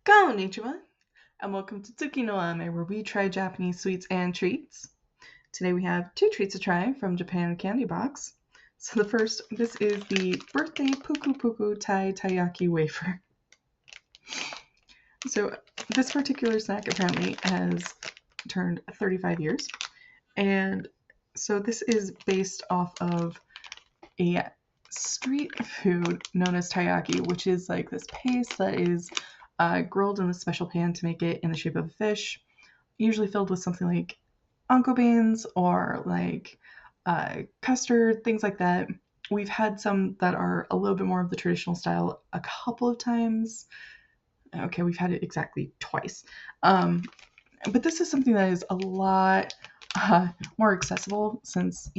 Konnichiwa, and welcome to Tsuki no Ame, where we try Japanese sweets and treats. Today we have two treats to try from Japan Candy Box. So the first, this is the birthday Puku Puku Tai Taiyaki Wafer. So this particular snack apparently has turned 35 years, and so this is based off of a street food known as taiyaki, which is like this paste that is grilled in a special pan to make it in the shape of a fish, usually filled with something like unco beans or like custard, things like that. We've had some that are a little bit more of the traditional style a couple of times. Okay, we've had it exactly twice. But this is something that is a lot more accessible since,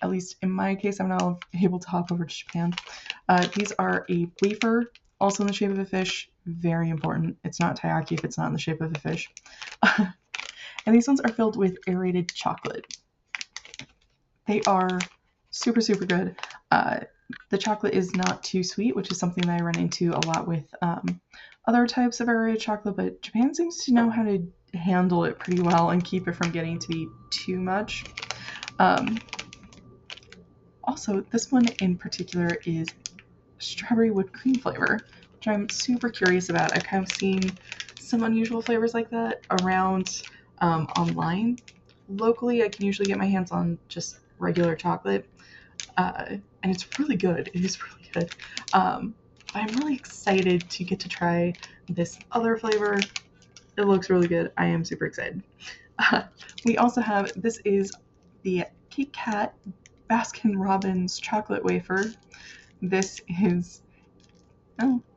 at least in my case, I'm now able to hop over to Japan. These are a wafer, also in the shape of a fish. Very important. It's not taiyaki if it's not in the shape of a fish. And these ones are filled with aerated chocolate. They are super, super good. The chocolate is not too sweet, which is something that I run into a lot with other types of aerated chocolate, but Japan seems to know how to handle it pretty well and keep it from getting to be too much. Also, this one in particular is strawberry whipped cream flavor, which I'm super curious about. I've kind of seen some unusual flavors like that around online. Locally, I can usually get my hands on just regular chocolate, and it's really good. It is really good. But I'm really excited to get to try this other flavor. It looks really good. I am super excited. We also have, this is the Kit Kat Baskin Robbins chocolate wafer. This is,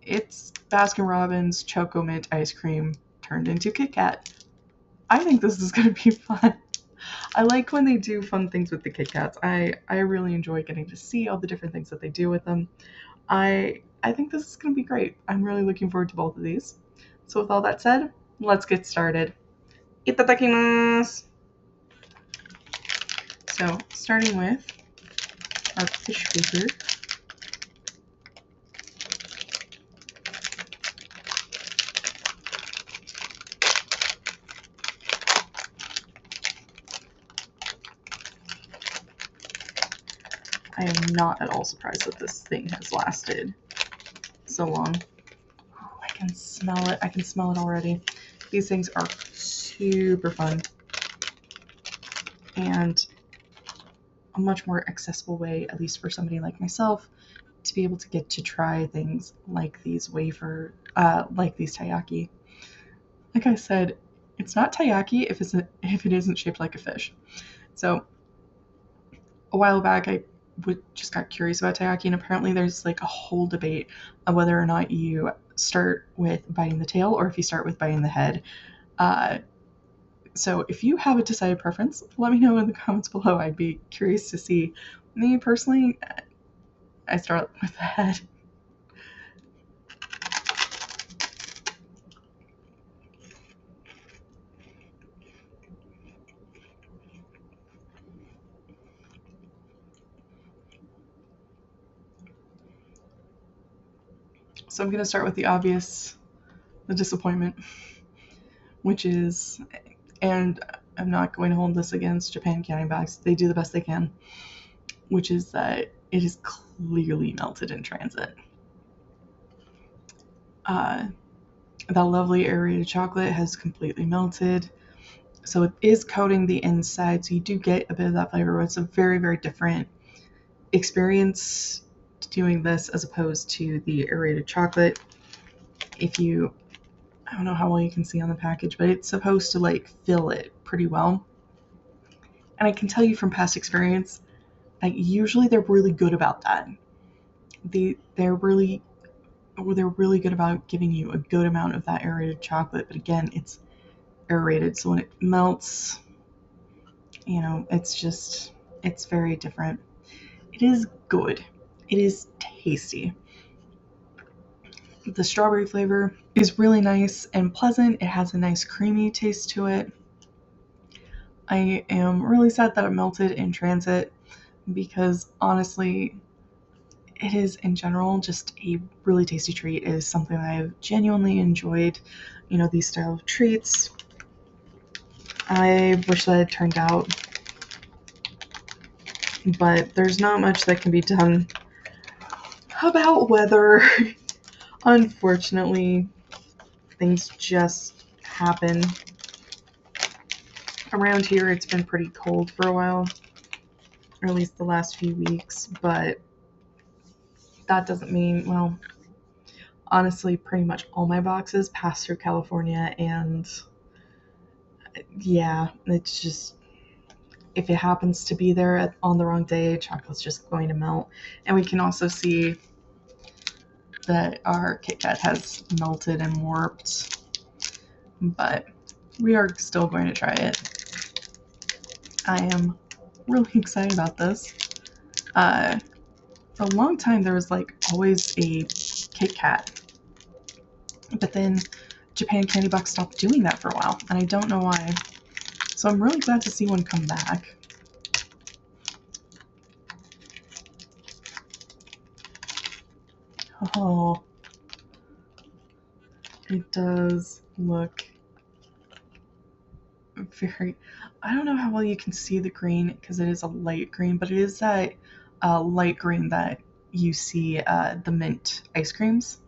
it's Baskin Robbins Choco Mint ice cream turned into Kit Kat. I think this is going to be fun. I like when they do fun things with the Kit Kats. I really enjoy getting to see all the different things that they do with them. I think this is going to be great. I'm really looking forward to both of these. So with all that said, let's get started. Itadakimasu! So starting with our fish wafer. I am not at all surprised that this thing has lasted so long. Oh, I can smell it. I can smell it already. These things are super fun and a much more accessible way, at least for somebody like myself, to be able to get to try things like these like these taiyaki. Like I said, it's not taiyaki if it isn't shaped like a fish. So a while back, I just got curious about taiyaki, and apparently there's like a whole debate of whether or not you start with biting the tail or if you start with biting the head. So if you have a decided preference, let me know in the comments below. I'd be curious to see. Me personally, I start with the head. So I'm going to start with the obvious, the disappointment, which is, and I'm not going to hold this against Japan Candy Box. They do the best they can, which is that it is clearly melted in transit. That lovely aerated chocolate has completely melted. So it is coating the inside, so you do get a bit of that flavor, but it's a very, very different experience doing this as opposed to the aerated chocolate. I don't know how well you can see on the package, but it's supposed to like fill it pretty well. And I can tell you from past experience, like usually they're really good about that. They're really good about giving you a good amount of that aerated chocolate, but again, it's aerated, so when it melts, it's very different. It is good. It is tasty. The strawberry flavor is really nice and pleasant. It has a nice creamy taste to it. I am really sad that it melted in transit because honestly, it is in general just a really tasty treat. It is something that I've genuinely enjoyed, these style of treats. I wish that it turned out, but there's not much that can be done about weather. Unfortunately, things just happen. Around here, it's been pretty cold for a while, or at least the last few weeks, but that doesn't mean, well, honestly, pretty much all my boxes pass through California, and yeah, it's just, if it happens to be there on the wrong day, chocolate's just going to melt. And we can also see that our Kit Kat has melted and warped, but we are still going to try it. I am really excited about this. For a long time, there was like always a Kit Kat, but then Japan Candy Box stopped doing that for a while, and I don't know why. So I'm really glad to see one come back. Oh, it does look very, I don't know how well you can see the green because it is a light green, but it is that light green that you see the mint ice creams.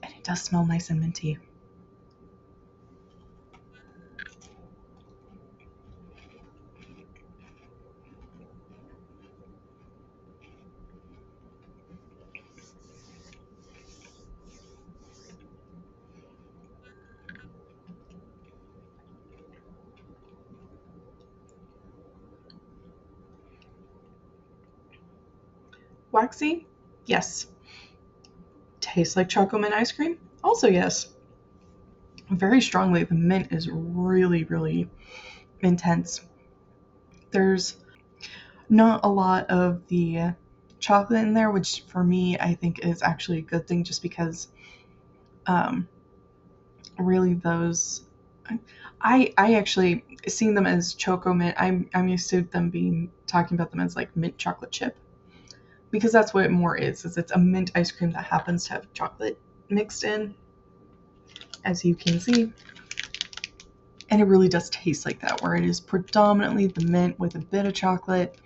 And it does smell nice and minty. Waxy? Yes. Tastes like chocolate mint ice cream? Also yes. Very strongly, the mint is really, really intense. There's not a lot of the chocolate in there, which for me I think is actually a good thing, just because um, really those I actually seeing them as choco mint. I'm used to them being talking about them as like mint chocolate chip, because that's what it more is it's a mint ice cream that happens to have chocolate mixed in, as you can see. And it really does taste like that, where it is predominantly the mint with a bit of chocolate.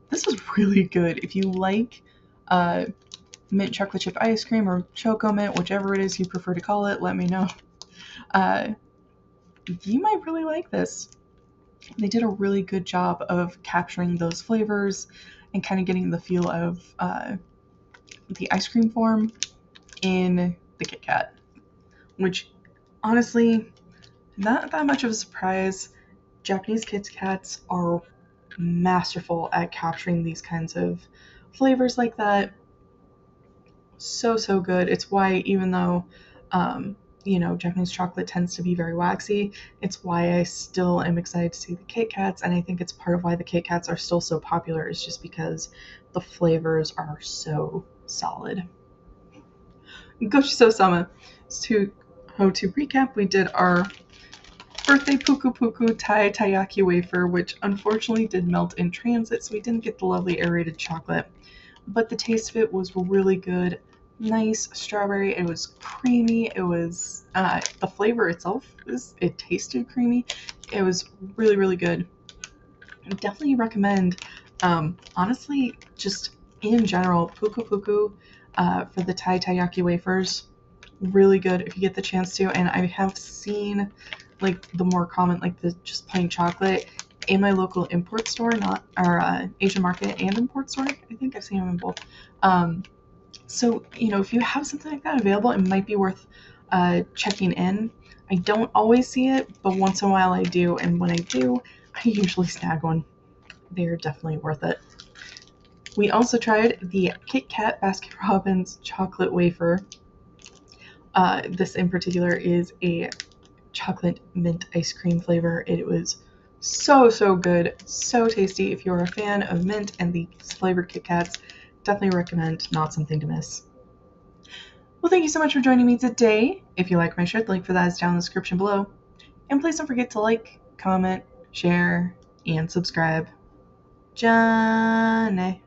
This is really good. If you like mint chocolate chip ice cream or choco mint, whichever it is you prefer to call it, let me know. You might really like this. They did a really good job of capturing those flavors and kind of getting the feel of the ice cream form in the Kit Kat, which honestly, not that much of a surprise. Japanese Kit Kats are masterful at capturing these kinds of flavors like that. So good. It's why, even though Japanese chocolate tends to be very waxy, it's why I still am excited to see the Kit Kats, and I think it's part of why the Kit Kats are still so popular, is just because the flavors are so solid. Gochiso-sama. To recap, we did our birthday Puku Puku Tai Taiyaki Wafer, which unfortunately did melt in transit, so we didn't get the lovely aerated chocolate. But the taste of it was really good. Nice strawberry. It was creamy. It was the flavor itself it tasted creamy. It was really, really good. I definitely recommend, honestly, just in general, Puku Puku for the Tai Taiyaki wafers. Really good if you get the chance to. And I have seen like the more common, like the just plain chocolate in my local import store, not our Asian market and import store. I think I've seen them in both. So, if you have something like that available, it might be worth checking in. I don't always see it, but once in a while I do. And when I do, I usually snag one. They're definitely worth it. We also tried the Kit Kat Baskin Robbins chocolate wafer. This in particular is a chocolate mint ice cream flavor. It was so good, so tasty. If you're a fan of mint and the flavored Kit Kats, definitely recommend. Not something to miss. Well, thank you so much for joining me today. If you like my shirt, the link for that is down in the description below. And please don't forget to like, comment, share, and subscribe. Johnny.